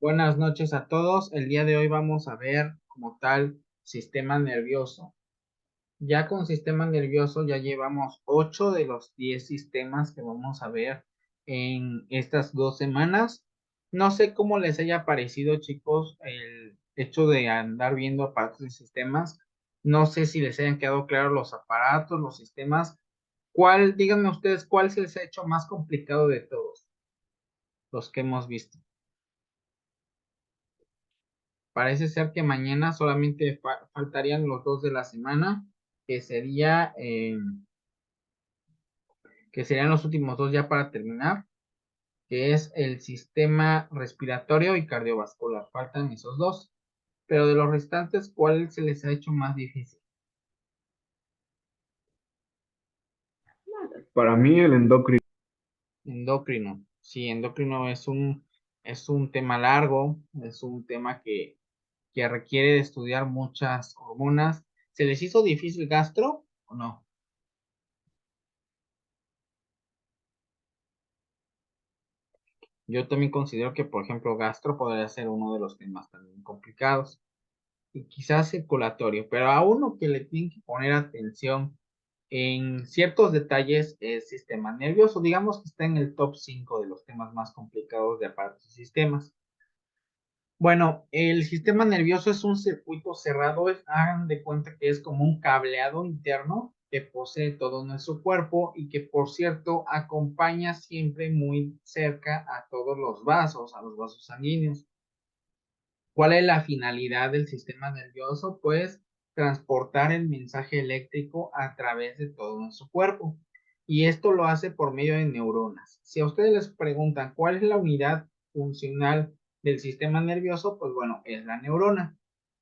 Buenas noches a todos. El día de hoy vamos a ver como tal sistema nervioso. Ya con sistema nervioso ya llevamos 8 de los 10 sistemas que vamos a ver en estas 2 semanas. No sé cómo les haya parecido, chicos, el hecho de andar viendo aparatos y sistemas. No sé si les hayan quedado claros los aparatos, los sistemas. Díganme ustedes, cuál se les ha hecho más complicado de todos los que hemos visto? Parece ser que mañana solamente faltarían los 2 de la semana, que serían los últimos 2 ya para terminar, que es el sistema respiratorio y cardiovascular. Faltan esos 2. Pero de los restantes, ¿cuál se les ha hecho más difícil? Para mí el endocrino. Endocrino. Sí, endocrino es un tema largo, es un tema que requiere de estudiar muchas hormonas. ¿Se les hizo difícil gastro o no? Yo también considero que, por ejemplo, gastro podría ser uno de los temas también complicados y quizás circulatorio, pero a uno que le tienen que poner atención en ciertos detalles es sistema nervioso. Digamos que está en el top 5 de los temas más complicados de aparatos y sistemas. Bueno, el sistema nervioso es un circuito cerrado, hagan de cuenta que es como un cableado interno que posee todo nuestro cuerpo y que, por cierto, acompaña siempre muy cerca a todos los vasos, a los vasos sanguíneos. ¿Cuál es la finalidad del sistema nervioso? Pues transportar el mensaje eléctrico a través de todo nuestro cuerpo. Y esto lo hace por medio de neuronas. Si a ustedes les preguntan cuál es la unidad funcional del sistema nervioso, pues bueno, es la neurona.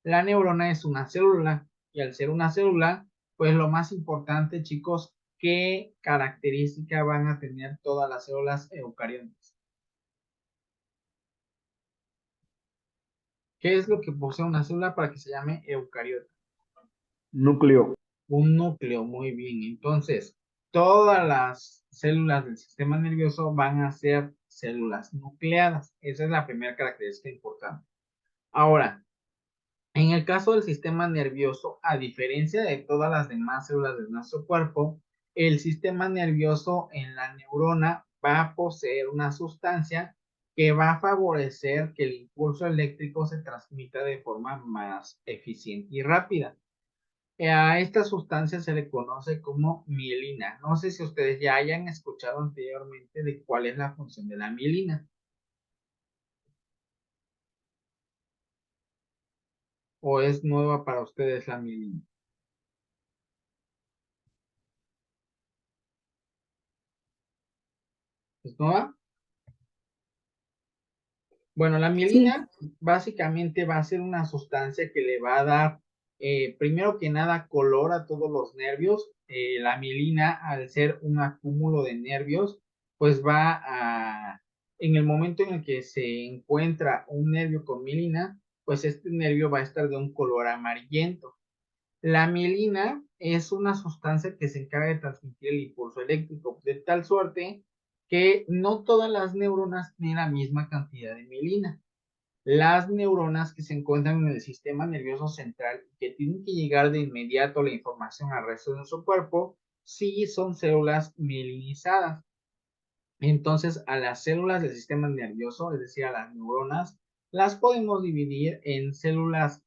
La neurona es una célula y al ser una célula, pues lo más importante, chicos, ¿qué característica van a tener todas las células eucariontes? ¿Qué es lo que posee una célula para que se llame eucariota? Núcleo. Un núcleo, muy bien. Entonces, todas las células del sistema nervioso van a ser células nucleadas. Esa es la primera característica importante. Ahora, en el caso del sistema nervioso, a diferencia de todas las demás células de nuestro cuerpo, el sistema nervioso en la neurona va a poseer una sustancia que va a favorecer que el impulso eléctrico se transmita de forma más eficiente y rápida. A esta sustancia se le conoce como mielina. No sé si ustedes ya hayan escuchado anteriormente de cuál es la función de la mielina, o es nueva para ustedes la mielina. ¿Es nueva? Bueno, la Sí, mielina básicamente va a ser una sustancia que le va a dar, primero que nada, color a todos los nervios. La mielina, al ser un acúmulo de nervios, pues en el momento en el que se encuentra un nervio con mielina, pues este nervio va a estar de un color amarillento. La mielina es una sustancia que se encarga de transmitir el impulso eléctrico, de tal suerte que no todas las neuronas tienen la misma cantidad de mielina. Las neuronas que se encuentran en el sistema nervioso central y que tienen que llegar de inmediato la información al resto de nuestro cuerpo, sí son células mielinizadas. Entonces, a las células del sistema nervioso, es decir, a las neuronas, las podemos dividir en células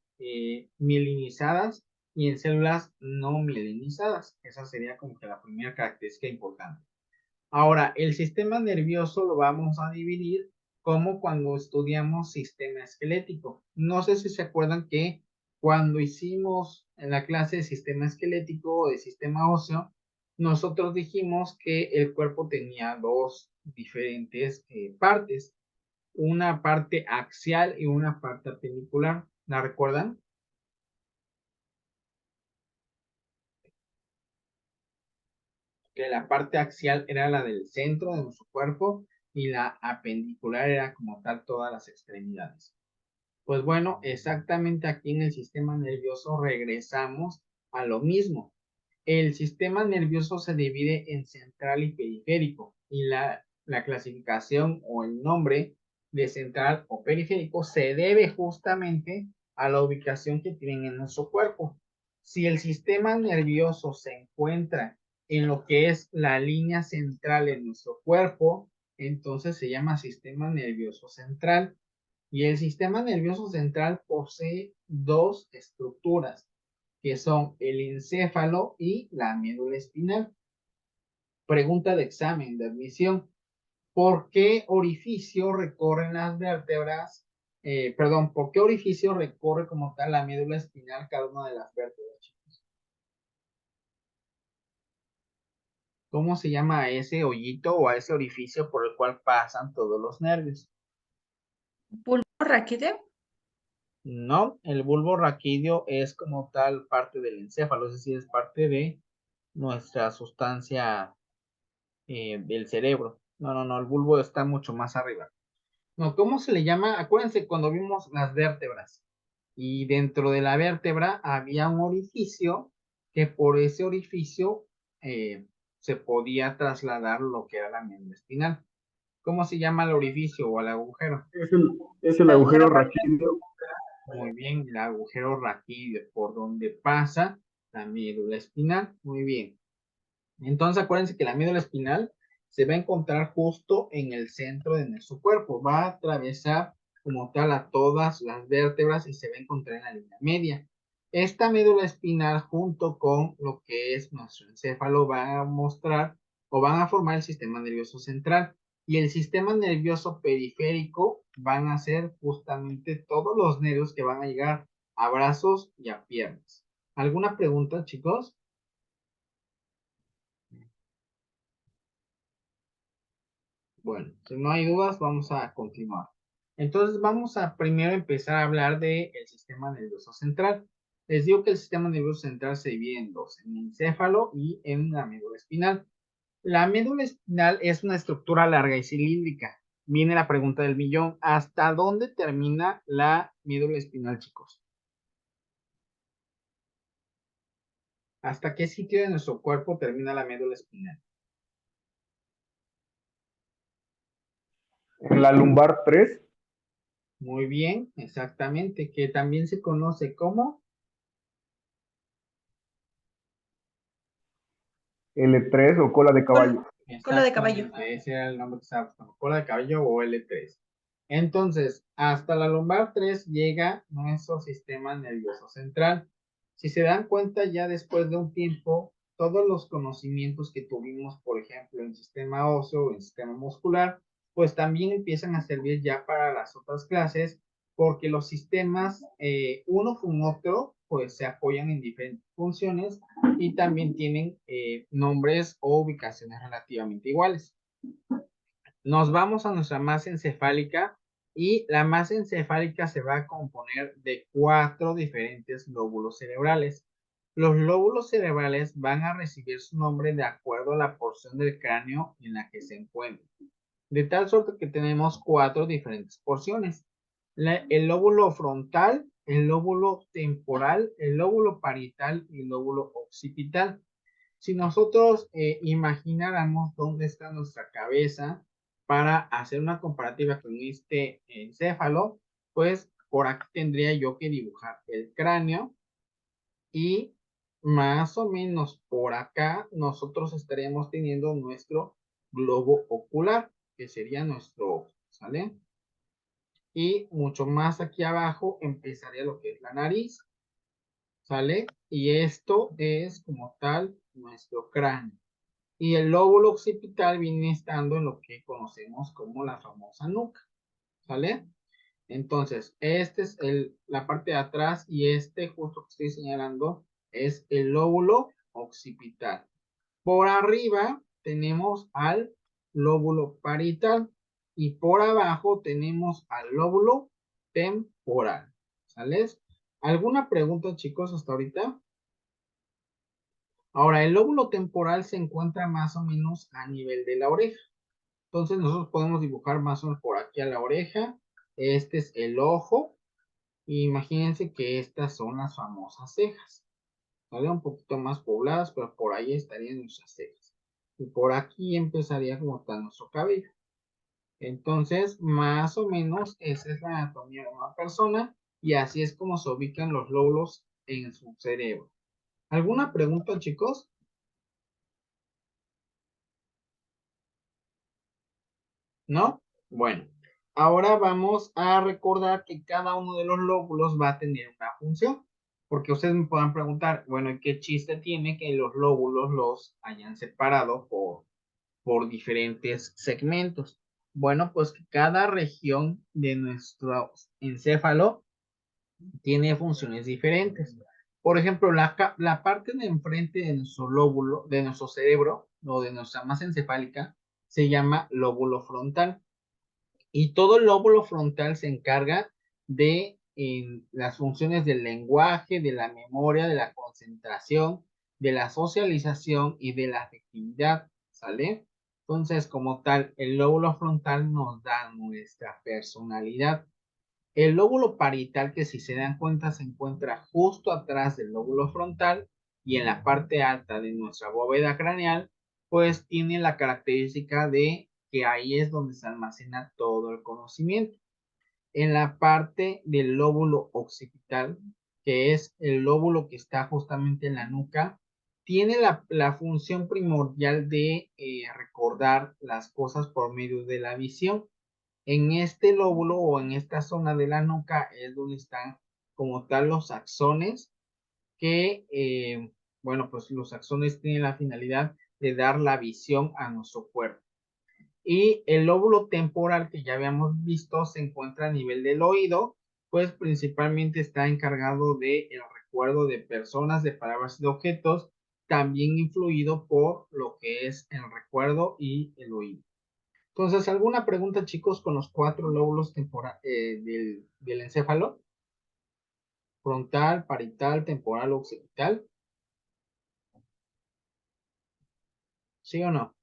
mielinizadas y en células no mielinizadas. Esa sería como que la primera característica importante. Ahora, el sistema nervioso lo vamos a dividir como cuando estudiamos sistema esquelético. No sé si se acuerdan que cuando hicimos en la clase de sistema esquelético o de sistema óseo, nosotros dijimos que el cuerpo tenía dos diferentes partes, una parte axial y una parte appendicular. ¿La recuerdan? Que la parte axial era la del centro de nuestro cuerpo y la apendicular era como tal todas las extremidades. Pues bueno, exactamente aquí en el sistema nervioso regresamos a lo mismo. El sistema nervioso se divide en central y periférico y la clasificación o el nombre de central o periférico se debe justamente a la ubicación que tienen en nuestro cuerpo. Si el sistema nervioso se encuentra en lo que es la línea central en nuestro cuerpo, entonces se llama sistema nervioso central. Y el sistema nervioso central posee dos estructuras, que son el encéfalo y la médula espinal. Pregunta de examen de admisión. ¿Por qué orificio recorren las vértebras? Perdón, ¿por qué orificio recorre como tal la médula espinal cada una de las vértebras, chicos? ¿Cómo se llama a ese hoyito o a ese orificio por el cual pasan todos los nervios? ¿Bulbo raquídeo? No, el bulbo raquídeo es como tal parte del encéfalo, es decir, es parte de nuestra sustancia del cerebro. No, el bulbo está mucho más arriba. No, ¿cómo se le llama? Acuérdense cuando vimos las vértebras y dentro de la vértebra había un orificio que por ese orificio se podía trasladar lo que era la médula espinal. ¿Cómo se llama el orificio o el agujero? Es el agujero raquídeo. Muy bien, el agujero raquídeo por donde pasa la médula espinal. Muy bien. Entonces acuérdense que la médula espinal se va a encontrar justo en el centro de nuestro cuerpo. Va a atravesar como tal a todas las vértebras y se va a encontrar en la línea media. Esta médula espinal junto con lo que es nuestro encéfalo va a mostrar o van a formar el sistema nervioso central. Y el sistema nervioso periférico van a ser justamente todos los nervios que van a llegar a brazos y a piernas. ¿Alguna pregunta, chicos? Bueno, si no hay dudas, vamos a continuar. Entonces, vamos a primero empezar a hablar del sistema nervioso central. Les digo que el sistema nervioso central se divide en dos, en encéfalo y en la médula espinal. La médula espinal es una estructura larga y cilíndrica. Viene la pregunta del millón. ¿Hasta dónde termina la médula espinal, chicos? ¿Hasta qué sitio de nuestro cuerpo termina la médula espinal? En la lumbar 3, Muy bien, exactamente, que también se conoce como L3 o cola de caballo. Cola de caballo. Exactamente, ese era el nombre que estaba buscando, cola de caballo o L3. Entonces, hasta la lumbar 3 llega nuestro sistema nervioso central. Si se dan cuenta, ya después de un tiempo, todos los conocimientos que tuvimos, por ejemplo, en sistema óseo o en sistema muscular, pues también empiezan a servir ya para las otras clases, porque los sistemas, uno con otro, pues se apoyan en diferentes funciones y también tienen nombres o ubicaciones relativamente iguales. Nos vamos a nuestra masa encefálica y la masa encefálica se va a componer de 4 diferentes lóbulos cerebrales. Los lóbulos cerebrales van a recibir su nombre de acuerdo a la porción del cráneo en la que se encuentran. De tal suerte que tenemos 4 diferentes porciones. El lóbulo frontal, el lóbulo temporal, el lóbulo parietal y el lóbulo occipital. Si nosotros imagináramos dónde está nuestra cabeza para hacer una comparativa con este encéfalo, pues por aquí tendría yo que dibujar el cráneo y más o menos por acá nosotros estaríamos teniendo nuestro globo ocular, que sería nuestro ojo, ¿sale? Y mucho más aquí abajo empezaría lo que es la nariz, ¿sale? Y esto es como tal nuestro cráneo. Y el lóbulo occipital viene estando en lo que conocemos como la famosa nuca, ¿sale? Entonces, este es la parte de atrás y este justo que estoy señalando es el lóbulo occipital. Por arriba tenemos al lóbulo parietal y por abajo tenemos al lóbulo temporal, ¿sale? ¿Alguna pregunta, chicos, hasta ahorita? Ahora, el lóbulo temporal se encuentra más o menos a nivel de la oreja. Entonces, nosotros podemos dibujar más o menos por aquí a la oreja. Este es el ojo. Imagínense que estas son las famosas cejas. ¿Vale? Un poquito más pobladas, pero por ahí estarían nuestras cejas. Y por aquí empezaría como está nuestro cabello. Entonces, más o menos, esa es la anatomía de una persona y así es como se ubican los lóbulos en su cerebro. ¿Alguna pregunta, chicos? ¿No? Bueno, ahora vamos a recordar que cada uno de los lóbulos va a tener una función, porque ustedes me puedan preguntar, bueno, ¿qué chiste tiene que los lóbulos los hayan separado por diferentes segmentos? Bueno, pues que cada región de nuestro encéfalo tiene funciones diferentes. Por ejemplo, la parte de enfrente de nuestro lóbulo, de nuestro cerebro o de nuestra masa encefálica, se llama lóbulo frontal. Y todo el lóbulo frontal se encarga de las funciones del lenguaje, de la memoria, de la concentración, de la socialización y de la afectividad, ¿sale? Entonces, como tal, el lóbulo frontal nos da nuestra personalidad. El lóbulo parietal, que si se dan cuenta se encuentra justo atrás del lóbulo frontal y en la parte alta de nuestra bóveda craneal, pues tiene la característica de que ahí es donde se almacena todo el conocimiento. En la parte del lóbulo occipital, que es el lóbulo que está justamente en la nuca, tiene la función primordial de recordar las cosas por medio de la visión. En este lóbulo o en esta zona de la nuca es donde están como tal los axones que, bueno, pues los axones tienen la finalidad de dar la visión a nuestro cuerpo. Y el lóbulo temporal que ya habíamos visto se encuentra a nivel del oído, pues principalmente está encargado de el recuerdo de personas, de palabras y de objetos, también influido por lo que es el recuerdo y el oído. Entonces, ¿alguna pregunta, chicos, con los 4 lóbulos del encéfalo? Frontal, parietal, temporal, occipital. ¿Sí o no?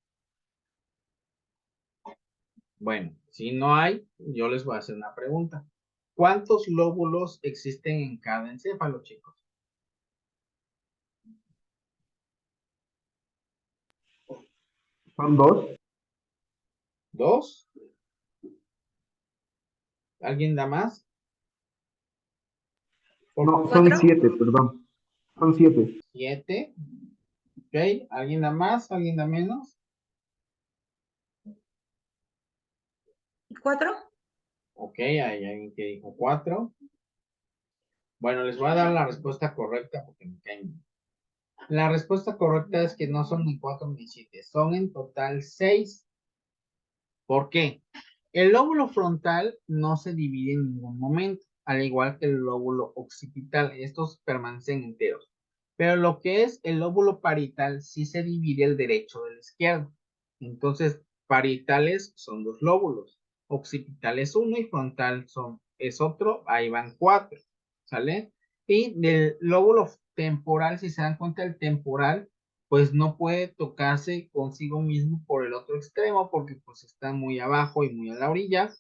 Bueno, si no hay, yo les voy a hacer una pregunta. ¿Cuántos lóbulos existen en cada encéfalo, chicos? Son dos. ¿Dos? ¿Alguien da más? Por No, favor. son ¿Cuatro? 7, perdón. Son 7. 7. ¿Ok? ¿Alguien da más? ¿Alguien da menos? ¿Cuatro? Ok, hay alguien que dijo 4. Bueno, les voy a dar la respuesta correcta porque me caen bien. La respuesta correcta es que no son ni 4 ni 7, son en total 6. ¿Por qué? El lóbulo frontal no se divide en ningún momento, al igual que el lóbulo occipital. Estos permanecen enteros. Pero lo que es el lóbulo parietal sí se divide el derecho del izquierdo. Entonces, parietales son 2 lóbulos, occipital es 1 y frontal es otro, ahí van 4, ¿sale? Y del lóbulo temporal, si se dan cuenta, el temporal pues no puede tocarse consigo mismo por el otro extremo porque pues está muy abajo y muy a la orilla.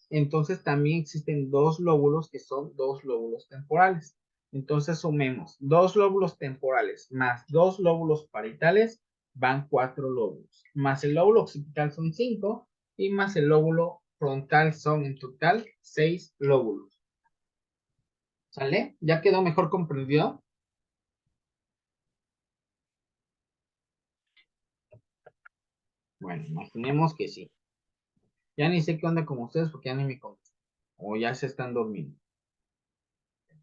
Entonces también existen 2 lóbulos que son 2 lóbulos temporales. Entonces sumemos 2 lóbulos temporales más 2 lóbulos parietales van 4 lóbulos. Más el lóbulo occipital son 5 y más el lóbulo frontal son en total 6 lóbulos. ¿Sale? ¿Ya quedó mejor comprendido? Bueno, imaginemos que sí. Ya ni sé qué onda con ustedes porque ya ni me contestan. O ya se están durmiendo.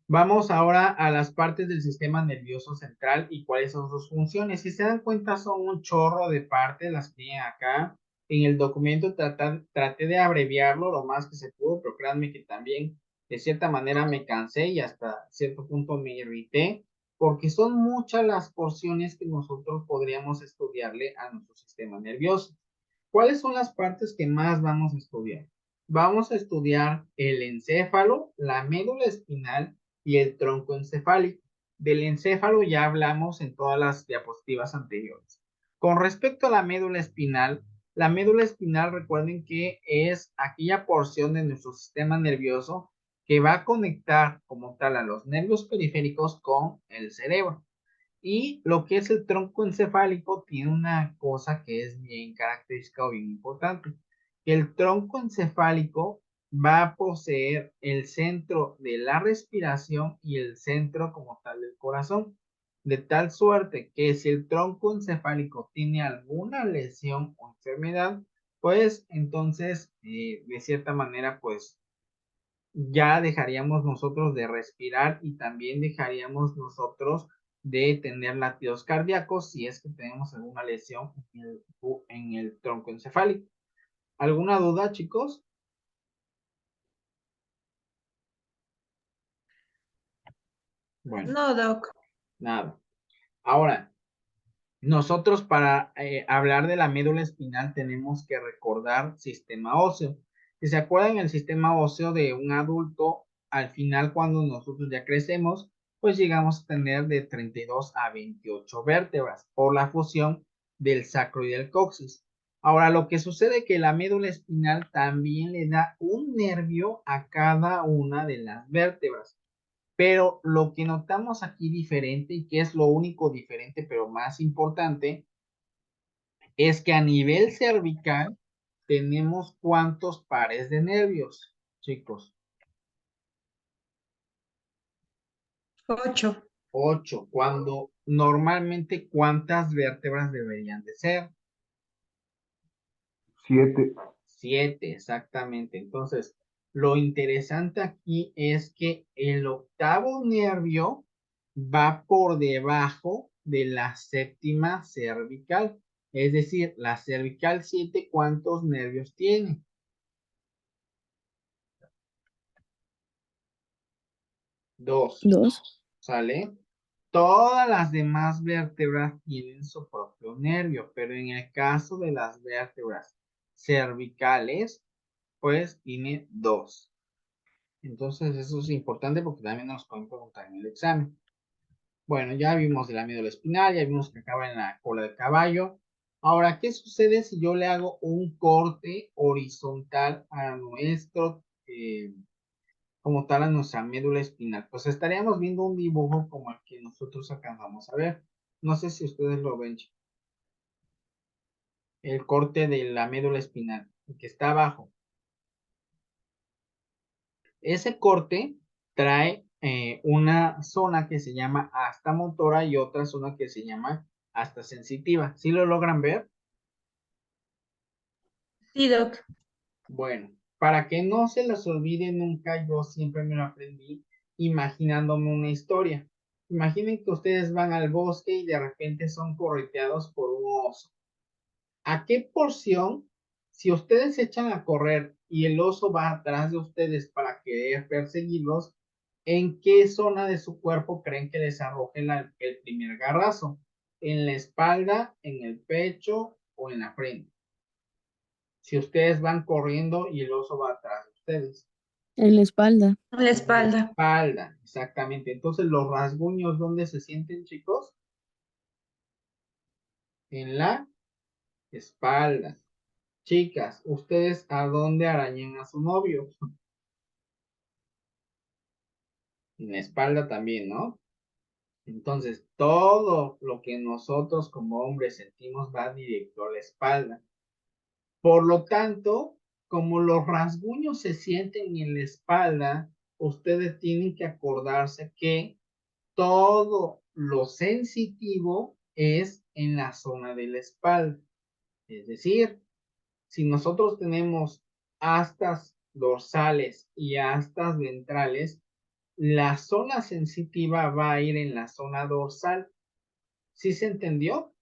Vamos ahora a las partes del sistema nervioso central y cuáles son sus funciones. Si se dan cuenta, son un chorro de partes, las tienen acá. En el documento traté de abreviarlo lo más que se pudo, pero créanme que también de cierta manera me cansé y hasta cierto punto me irrité, porque son muchas las porciones que nosotros podríamos estudiarle a nuestro sistema nervioso. ¿Cuáles son las partes que más vamos a estudiar? Vamos a estudiar el encéfalo, la médula espinal y el tronco encefálico. Del encéfalo ya hablamos en todas las diapositivas anteriores. Con respecto a la médula espinal recuerden que es aquella porción de nuestro sistema nervioso que va a conectar como tal a los nervios periféricos con el cerebro. Y lo que es el tronco encefálico tiene una cosa que es bien característica o bien importante, que el tronco encefálico va a poseer el centro de la respiración y el centro como tal del corazón, de tal suerte que si el tronco encefálico tiene alguna lesión o enfermedad, pues entonces, de cierta manera, pues ya dejaríamos nosotros de respirar y también dejaríamos nosotros de tener latidos cardíacos si es que tenemos alguna lesión en el tronco encefálico. ¿Alguna duda, chicos? Bueno, No, Doc. nada. Ahora, nosotros para hablar de la médula espinal tenemos que recordar sistema óseo. Si se acuerdan el sistema óseo de un adulto, al final cuando nosotros ya crecemos, pues llegamos a tener de 32 a 28 vértebras por la fusión del sacro y del coxis. Ahora, lo que sucede es que la médula espinal también le da un nervio a cada una de las vértebras. Pero lo que notamos aquí diferente, y que es lo único diferente, pero más importante, es que a nivel cervical tenemos cuántos pares de nervios, chicos. 8. 8, cuando normalmente cuántas vértebras deberían de ser. 7. 7, exactamente. Entonces, lo interesante aquí es que el octavo nervio va por debajo de la séptima cervical. Es decir, la cervical 7, ¿cuántos nervios tiene? 2. 2. ¿Sale? Todas las demás vértebras tienen su propio nervio, pero en el caso de las vértebras cervicales, pues tiene 2. Entonces eso es importante porque también nos pueden preguntar en el examen. Bueno, ya vimos de la médula espinal, ya vimos que acaba en la cola del caballo. Ahora, ¿qué sucede si yo le hago un corte horizontal a nuestro, como tal, a nuestra médula espinal? Pues estaríamos viendo un dibujo como el que nosotros alcanzamos a ver. No sé si ustedes lo ven, chicos. El corte de la médula espinal, el que está abajo. Ese corte trae una zona que se llama asta motora y otra zona que se llama asta sensitiva. ¿Sí lo logran ver? Sí, Doc. Bueno, para que no se les olvide nunca, yo siempre me lo aprendí imaginándome una historia. Imaginen que ustedes van al bosque y de repente son correteados por un oso. ¿A qué porción, si ustedes se echan a correr y el oso va atrás de ustedes para querer perseguirlos, en qué zona de su cuerpo creen que les arroje el primer garrazo? ¿En la espalda, en el pecho o en la frente? Si ustedes van corriendo y el oso va atrás de ustedes. En la espalda. En la En la espalda. espalda, exactamente. Entonces, los rasguños, ¿dónde se sienten, chicos? En la espalda. Chicas, ¿ustedes a dónde arañan a su novio? En la espalda también, ¿no? Entonces, todo lo que nosotros como hombres sentimos va directo a la espalda. Por lo tanto, como los rasguños se sienten en la espalda, ustedes tienen que acordarse que todo lo sensitivo es en la zona de la espalda. Es decir, si nosotros tenemos astas dorsales y astas ventrales, la zona sensitiva va a ir en la zona dorsal. ¿Sí se entendió?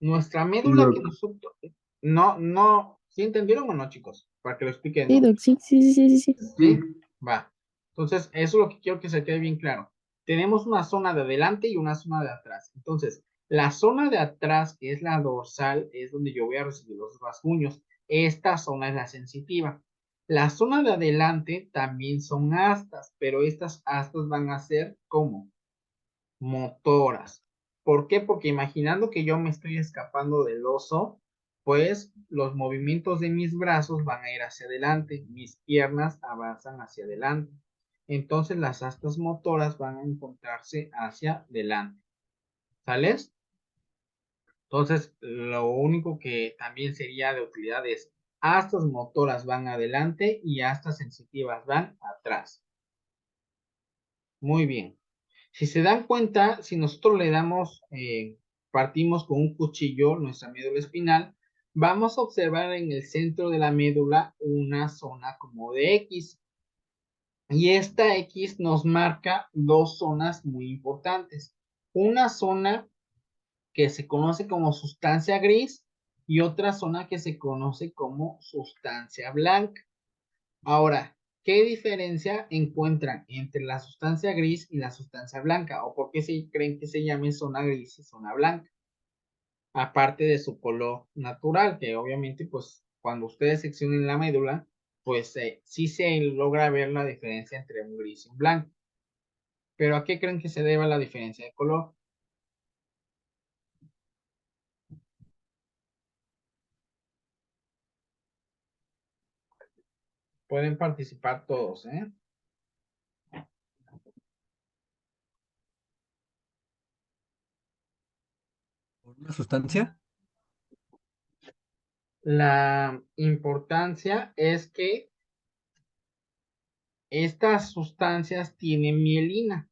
Nuestra Sí, médula que Doc. nosotros... No, ¿sí entendieron o no, chicos? Para que lo explique de Sí, nuevo. Doc, sí, sí, sí, sí, sí. Sí. ¿Sí? Va. Entonces, eso es lo que quiero que se quede bien claro. Tenemos una zona de adelante y una zona de atrás. Entonces, la zona de atrás, que es la dorsal, es donde yo voy a recibir los rasguños. Esta zona es la sensitiva. La zona de adelante también son astas, pero estas astas van a ser como motoras. ¿Por qué? Porque imaginando que yo me estoy escapando del oso, pues los movimientos de mis brazos van a ir hacia adelante, mis piernas avanzan hacia adelante. Entonces las astas motoras van a encontrarse hacia adelante. ¿Sales? Entonces, lo único que también sería de utilidad es astas motoras van adelante y astas sensitivas van atrás. Muy bien. Si se dan cuenta, si nosotros le damos, partimos con un cuchillo nuestra médula espinal, vamos a observar en el centro de la médula una zona como de X. Y esta X nos marca dos zonas muy importantes. Una zona que se conoce como sustancia gris y otra zona que se conoce como sustancia blanca. Ahora, ¿qué diferencia encuentran entre la sustancia gris y la sustancia blanca? ¿O por qué se creen que se llame zona gris y zona blanca? Aparte de su color natural, que obviamente, pues, cuando ustedes seccionen la médula, pues sí se logra ver la diferencia entre un gris y un blanco. Pero ¿a qué creen que se deba la diferencia de color? Pueden participar todos, ¿eh? ¿Por una sustancia? La importancia es que estas sustancias tienen mielina.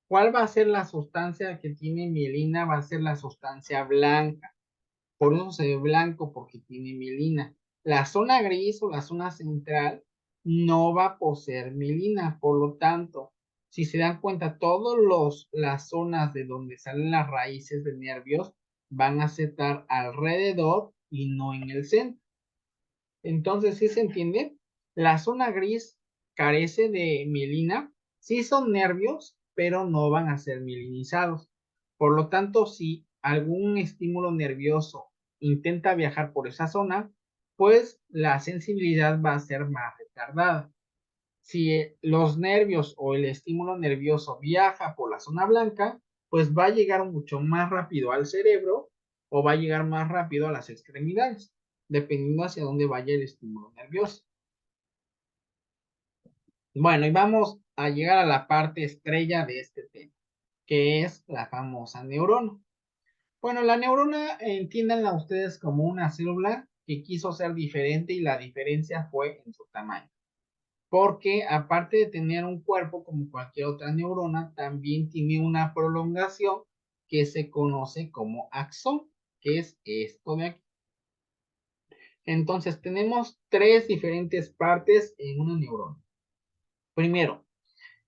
¿Cuál va a ser la sustancia que tiene mielina? Va a ser la sustancia blanca. Por eso se ve blanco, porque tiene mielina. La zona gris o la zona central no va a poseer mielina. Por lo tanto, si se dan cuenta, todas las zonas de donde salen las raíces de nervios van a estar alrededor y no en el centro. Entonces, ¿sí se entiende? La zona gris carece de mielina, sí son nervios, pero no van a ser mielinizados. Por lo tanto, si algún estímulo nervioso intenta viajar por esa zona, pues la sensibilidad va a ser más retardada. Si los nervios o el estímulo nervioso viaja por la zona blanca, pues va a llegar mucho más rápido al cerebro o va a llegar más rápido a las extremidades, dependiendo hacia dónde vaya el estímulo nervioso. Bueno, y vamos a llegar a la parte estrella de este tema, que es la famosa neurona. Bueno, la neurona, entiéndanla ustedes como una célula que quiso ser diferente y la diferencia fue en su tamaño. Porque aparte de tener un cuerpo como cualquier otra neurona, también tiene una prolongación que se conoce como axón, que es esto de aquí. Entonces tenemos tres diferentes partes en una neurona. Primero,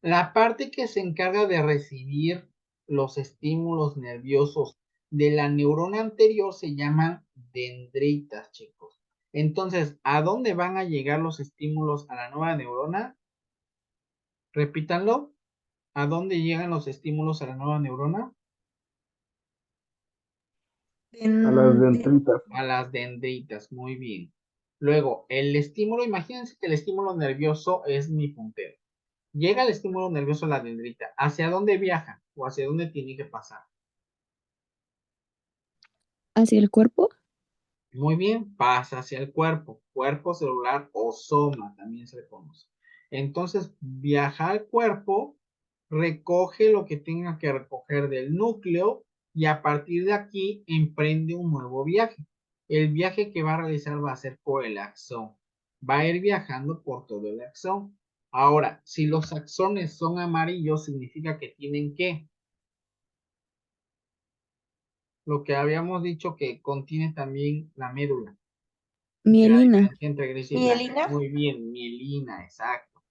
la parte que se encarga de recibir los estímulos nerviosos de la neurona anterior se llaman dendritas, chicos. Entonces, ¿a dónde van a llegar los estímulos a la nueva neurona? Repítanlo. ¿A dónde llegan los estímulos a la nueva neurona? A las De- dendritas. A las dendritas, muy bien. Luego, el estímulo, imagínense que el estímulo nervioso es mi puntero. Llega el estímulo nervioso a la dendrita. ¿Hacia dónde viaja? ¿O hacia dónde tiene que pasar? ¿Hacia el cuerpo? Muy bien, pasa hacia el cuerpo. Cuerpo celular o soma, también se le conoce. Entonces, viaja al cuerpo, recoge lo que tenga que recoger del núcleo y a partir de aquí emprende un nuevo viaje. El viaje que va a realizar va a ser por el axón. Va a ir viajando por todo el axón. Ahora, si los axones son amarillos, significa que tienen que, lo que habíamos dicho que contiene también la médula. La Mielina. diferencia entre gris y blanca. mielina. Muy bien, mielina, exacto.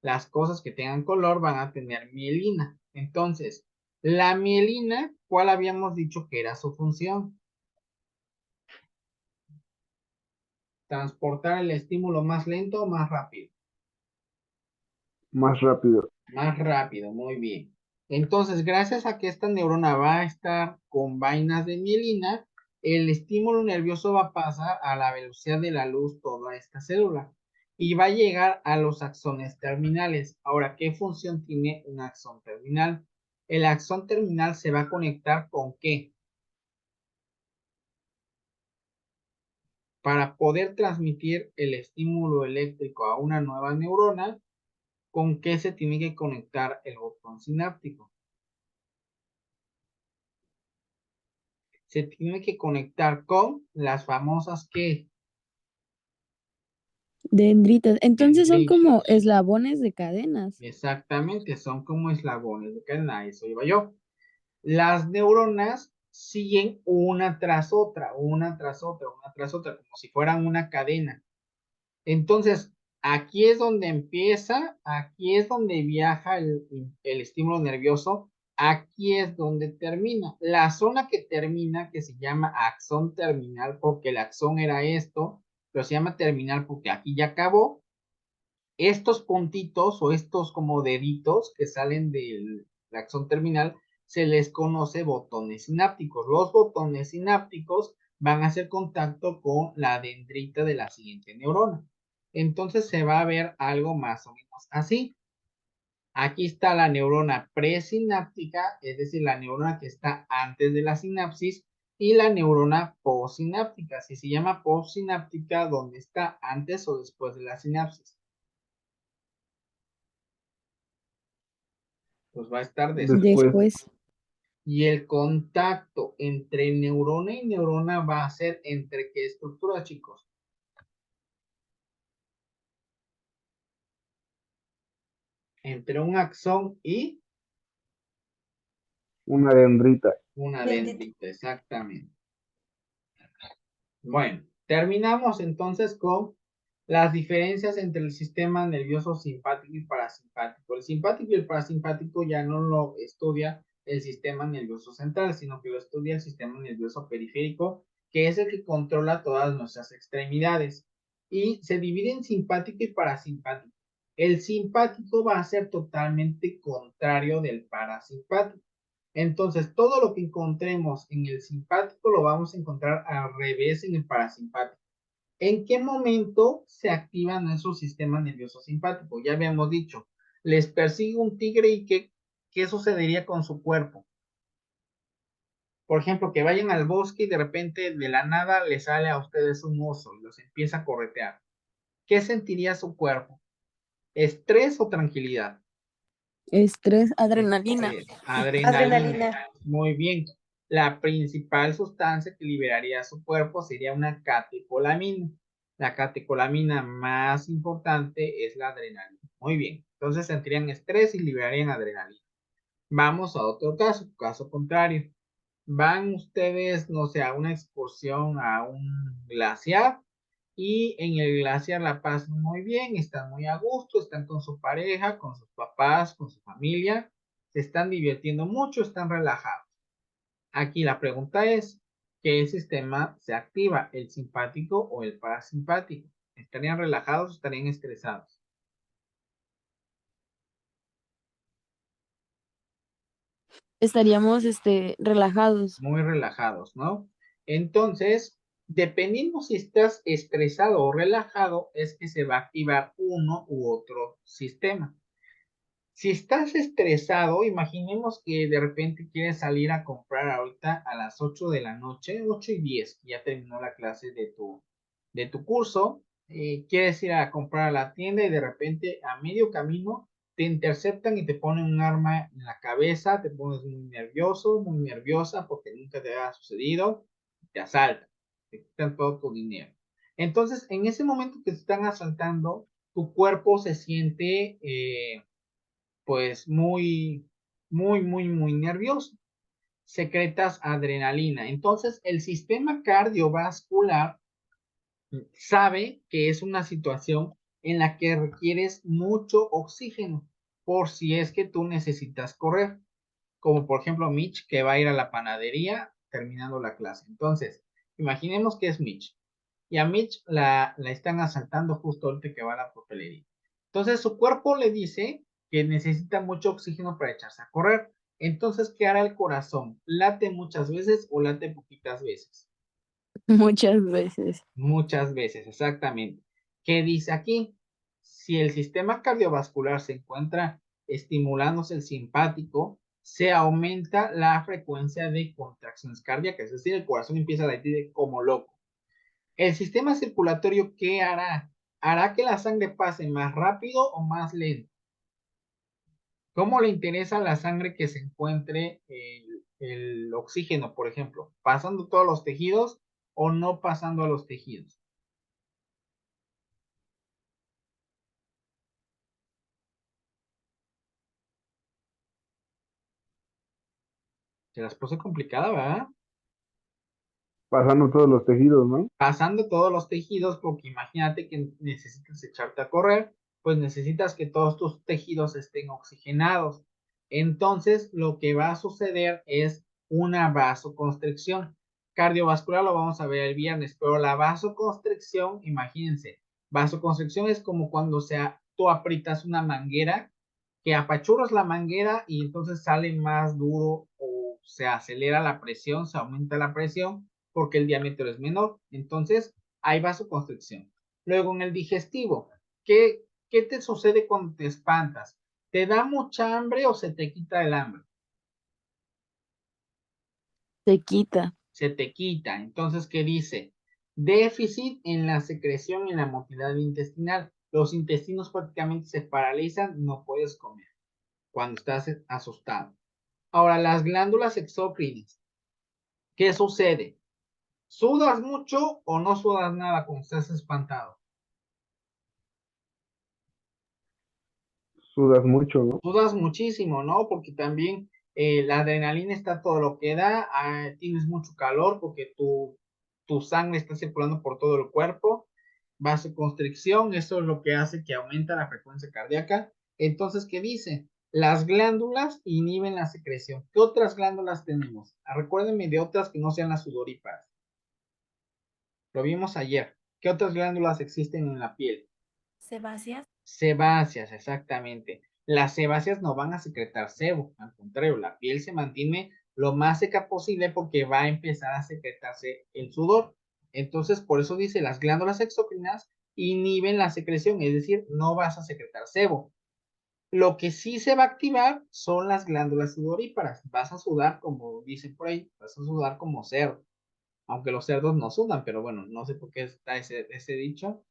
Las cosas que tengan color van a tener mielina. Entonces, la mielina, ¿cuál habíamos dicho que era su función? Transportar el estímulo más lento o más rápido. Más rápido. Más rápido, muy bien. Entonces, gracias a que esta neurona va a estar con vainas de mielina, el estímulo nervioso va a pasar a la velocidad de la luz toda esta célula y va a llegar a los axones terminales. Ahora, ¿qué función tiene un axón terminal? El axón terminal se va a conectar con ¿qué? Para poder transmitir el estímulo eléctrico a una nueva neurona, ¿con qué se tiene que conectar el botón sináptico? se tiene que conectar con las famosas que Dendritas. Entonces son como dendritas. eslabones de cadenas. Exactamente, son como eslabones de cadena, eso iba yo. Las neuronas siguen una tras otra, una tras otra, una tras otra, como si fueran una cadena. Entonces, aquí es donde empieza, aquí es donde viaja el estímulo nervioso, aquí es donde termina. La zona que termina, que se llama axón terminal, porque el axón era esto, pero se llama terminal porque aquí ya acabó. Estos puntitos o estos como deditos que salen del axón terminal se les conoce botones sinápticos. Los botones sinápticos van a hacer contacto con la dendrita de la siguiente neurona. Entonces se va a ver algo más o menos así. Aquí está la neurona presináptica, es decir, la neurona que está antes de la sinapsis, y la neurona postsináptica. Si se llama postsináptica, donde está antes o después de la sinapsis. Pues va a estar después. Después. Y el contacto entre neurona y neurona va a ser entre qué estructura, chicos. Entre un axón y Una dendrita. una Dendrita. dendrita, exactamente. Bueno, terminamos entonces con las diferencias entre el sistema nervioso simpático y parasimpático. El simpático y el parasimpático ya no lo estudia el sistema nervioso central, sino que lo estudia el sistema nervioso periférico, que es el que controla todas nuestras extremidades. Y se divide en simpático y parasimpático. El simpático va a ser totalmente contrario del parasimpático. Entonces, todo lo que encontremos en el simpático lo vamos a encontrar al revés en el parasimpático. ¿En qué momento se activa nuestro sistema nervioso simpático? Ya habíamos dicho, les persigue un tigre y ¿qué sucedería con su cuerpo? Por ejemplo, que vayan al bosque y de repente de la nada les sale a ustedes un oso y los empieza a corretear. ¿Qué sentiría su cuerpo? ¿Estrés o tranquilidad? Estrés, adrenalina. Adrenalina. Muy bien. La principal sustancia que liberaría su cuerpo sería una catecolamina. La catecolamina más importante es la adrenalina. Muy bien. Entonces sentirían estrés y liberarían adrenalina. Vamos a otro caso contrario. Van ustedes, no sé, a una excursión a un glaciar y en el glaciar la pasan muy bien, están muy a gusto, están con su pareja, con sus papás, con su familia, se están divirtiendo mucho, están relajados. Aquí la pregunta es, ¿qué sistema se activa, el simpático o el parasimpático? ¿Estarían relajados o estarían estresados? Estaríamos relajados. Muy relajados, ¿no? Entonces, dependiendo si estás estresado o relajado, es que se va a activar uno u otro sistema. Si estás estresado, imaginemos que de repente quieres salir a comprar ahorita a las 8 de la noche, 8:10, ya terminó la clase de tu curso, quieres ir a comprar a la tienda y de repente a medio camino te interceptan y te ponen un arma en la cabeza, te pones muy nervioso, muy nerviosa porque nunca te ha sucedido, te asaltan, te quitan todo tu dinero. Entonces, en ese momento que te están asaltando, tu cuerpo se siente pues muy nervioso. Secretas adrenalina. Entonces, el sistema cardiovascular sabe que es una situación en la que requieres mucho oxígeno por si es que tú necesitas correr, como por ejemplo Mitch que va a ir a la panadería terminando la clase. Entonces, imaginemos que es Mitch y a Mitch la están asaltando justo ahorita que va a la papelería. Entonces, su cuerpo le dice que necesita mucho oxígeno para echarse a correr. Entonces, ¿qué hará el corazón? ¿Late muchas veces o late poquitas veces? Muchas veces. Muchas veces, exactamente. ¿Qué dice aquí? Si el sistema cardiovascular se encuentra estimulándose el simpático, se aumenta la frecuencia de contracciones cardíacas, es decir, el corazón empieza a latir como loco. El sistema circulatorio, ¿qué hará? ¿Hará que la sangre pase más rápido o más lento? ¿Cómo le interesa a la sangre que se encuentre el oxígeno, por ejemplo? ¿Pasando todos los tejidos o no pasando a los tejidos? Se las puse complicada, ¿verdad? Pasando todos los tejidos, ¿no? Pasando todos los tejidos, porque imagínate que necesitas echarte a correr, pues necesitas que todos tus tejidos estén oxigenados. Entonces, lo que va a suceder es una vasoconstricción. Cardiovascular lo vamos a ver el viernes, pero la vasoconstricción, imagínense, vasoconstricción es como cuando tú aprietas una manguera, que apachurras la manguera y entonces sale más duro o se acelera la presión, se aumenta la presión porque el diámetro es menor. Entonces, hay vasoconstricción. Luego, en el digestivo, ¿qué te sucede cuando te espantas? ¿Te da mucha hambre o se te quita el hambre? Se quita. Se te quita. Entonces, ¿qué dice? Déficit en la secreción y en la motilidad intestinal. Los intestinos prácticamente se paralizan, no puedes comer cuando estás asustado. Ahora, las glándulas exócrinas, ¿qué sucede? ¿Sudas mucho o no sudas nada cuando estás espantado? Sudas mucho, ¿no? Sudas muchísimo, ¿no? Porque también la adrenalina está todo lo que da, tienes mucho calor porque tu sangre está circulando por todo el cuerpo, vasoconstricción, eso es lo que hace que aumenta la frecuencia cardíaca. Entonces, ¿qué dice? Las glándulas inhiben la secreción. ¿Qué otras glándulas tenemos? Recuérdenme de otras que no sean las sudoríparas. Lo vimos ayer. ¿Qué otras glándulas existen en la piel? Sebáceas. Sebáceas, exactamente. Las sebáceas no van a secretar sebo, al contrario, la piel se mantiene lo más seca posible porque va a empezar a secretarse el sudor. Entonces, por eso dice, las glándulas exócrinas inhiben la secreción, es decir, no vas a secretar sebo. Lo que sí se va a activar son las glándulas sudoríparas. Vas a sudar, como dicen por ahí, vas a sudar como cerdo. Aunque los cerdos no sudan, pero bueno, no sé por qué está ese dicho.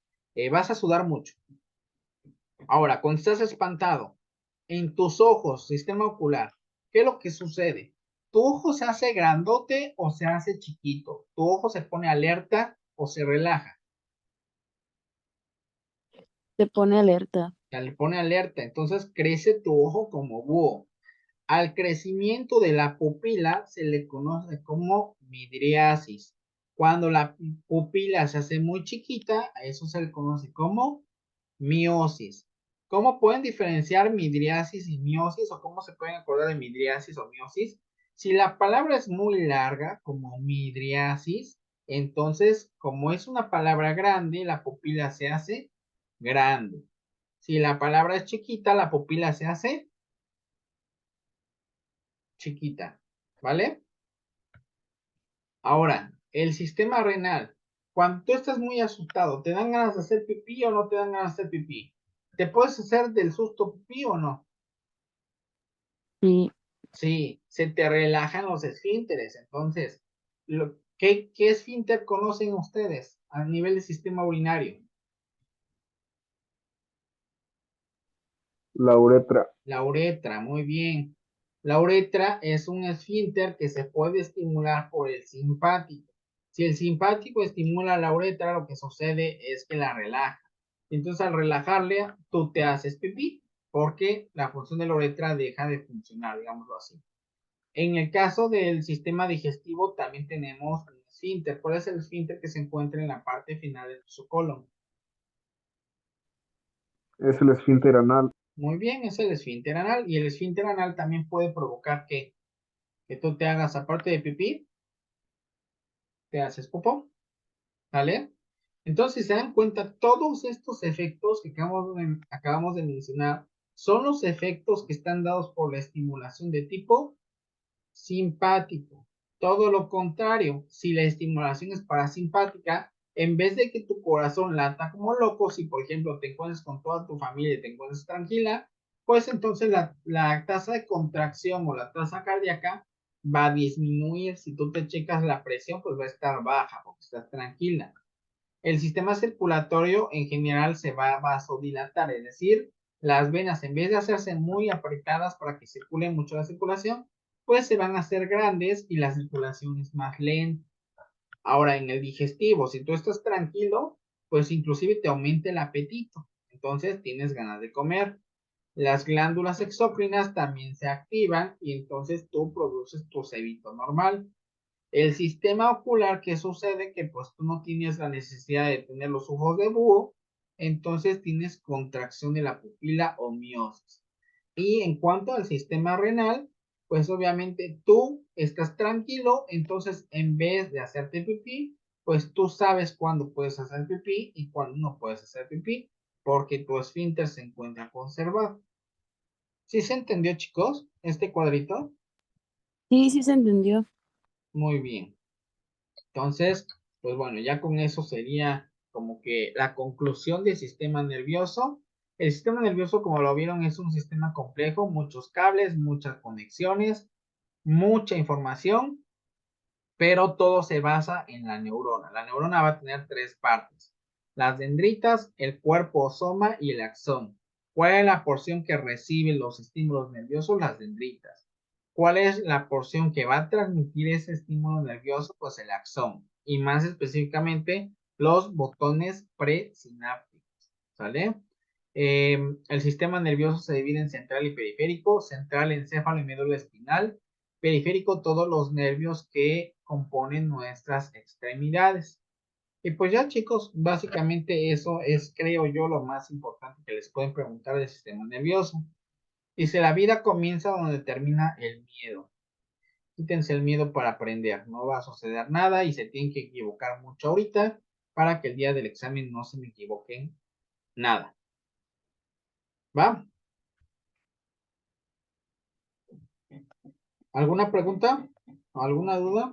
Vas a sudar mucho. Ahora, cuando estás espantado, en tus ojos, sistema ocular, ¿qué es lo que sucede? ¿Tu ojo se hace grandote o se hace chiquito? ¿Tu ojo se pone alerta o se relaja? Se pone alerta. Se le pone alerta, entonces crece tu ojo como búho. Al crecimiento de la pupila se le conoce como midriasis. Cuando la pupila se hace muy chiquita, a eso se le conoce como miosis. ¿Cómo pueden diferenciar midriasis y miosis o cómo se pueden acordar de midriasis o miosis? Si la palabra es muy larga, como midriasis, entonces, como es una palabra grande, la pupila se hace grande. Si la palabra es chiquita, la pupila se hace chiquita, ¿vale? Ahora, el sistema renal. Cuando tú estás muy asustado, ¿te dan ganas de hacer pipí o no te dan ganas de hacer pipí? ¿Te puedes hacer del susto pipí o no? Sí. Sí, se te relajan los esfínteres. Entonces, ¿qué esfínter conocen ustedes a nivel de sistema urinario? La uretra. La uretra, muy bien. La uretra es un esfínter que se puede estimular por el simpático. Si el simpático estimula la uretra, lo que sucede es que la relaja. Entonces, al relajarle, tú te haces pipí, porque la función de la uretra deja de funcionar, digámoslo así. En el caso del sistema digestivo, también tenemos un esfínter. ¿Cuál es el esfínter que se encuentra en la parte final de su colon? Es el esfínter anal. Muy bien, es el esfínter anal. Y el esfínter anal también puede provocar que tú te hagas, aparte de pipí, te haces popó, ¿vale? Entonces, si se dan cuenta, todos estos efectos que acabamos de mencionar son los efectos que están dados por la estimulación de tipo simpático. Todo lo contrario, si la estimulación es parasimpática, en vez de que tu corazón lata como loco, si por ejemplo te encuentras con toda tu familia y te encuentras tranquila, pues entonces la tasa de contracción o la tasa cardíaca va a disminuir. Si tú te checas la presión, pues va a estar baja porque estás tranquila. El sistema circulatorio en general se va a vasodilatar, es decir, las venas en vez de hacerse muy apretadas para que circule mucho la circulación, pues se van a hacer grandes y la circulación es más lenta. Ahora, en el digestivo, si tú estás tranquilo, pues inclusive te aumenta el apetito. Entonces tienes ganas de comer. Las glándulas exócrinas también se activan y entonces tú produces tu cebito normal. El sistema ocular, ¿qué sucede? Que pues tú no tienes la necesidad de tener los ojos de búho, entonces tienes contracción de la pupila o miosis. Y en cuanto al sistema renal, pues obviamente tú estás tranquilo, entonces en vez de hacerte pipí, pues tú sabes cuándo puedes hacer pipí y cuándo no puedes hacer pipí, porque tu esfínter se encuentra conservado. ¿Sí se entendió, chicos? Este cuadrito. Sí, sí se entendió. Muy bien. Entonces, pues bueno, ya con eso sería como que la conclusión del sistema nervioso. El sistema nervioso, como lo vieron, es un sistema complejo, muchos cables, muchas conexiones, mucha información, pero todo se basa en la neurona. La neurona va a tener tres partes: las dendritas, el cuerpo o soma y el axón. ¿Cuál es la porción que recibe los estímulos nerviosos? Las dendritas. ¿Cuál es la porción que va a transmitir ese estímulo nervioso? Pues el axón. Y más específicamente, los botones presinápticos. ¿Sale? El sistema nervioso se divide en central y periférico. Central, encéfalo y médula espinal. Periférico, todos los nervios que componen nuestras extremidades. Y pues ya, chicos, básicamente eso es, creo yo, lo más importante que les pueden preguntar del sistema nervioso. Dice, la vida comienza donde termina el miedo. Quítense el miedo para aprender, no va a suceder nada y se tienen que equivocar mucho ahorita para que el día del examen no se me equivoquen nada. ¿Va? ¿Alguna pregunta? ¿Alguna duda?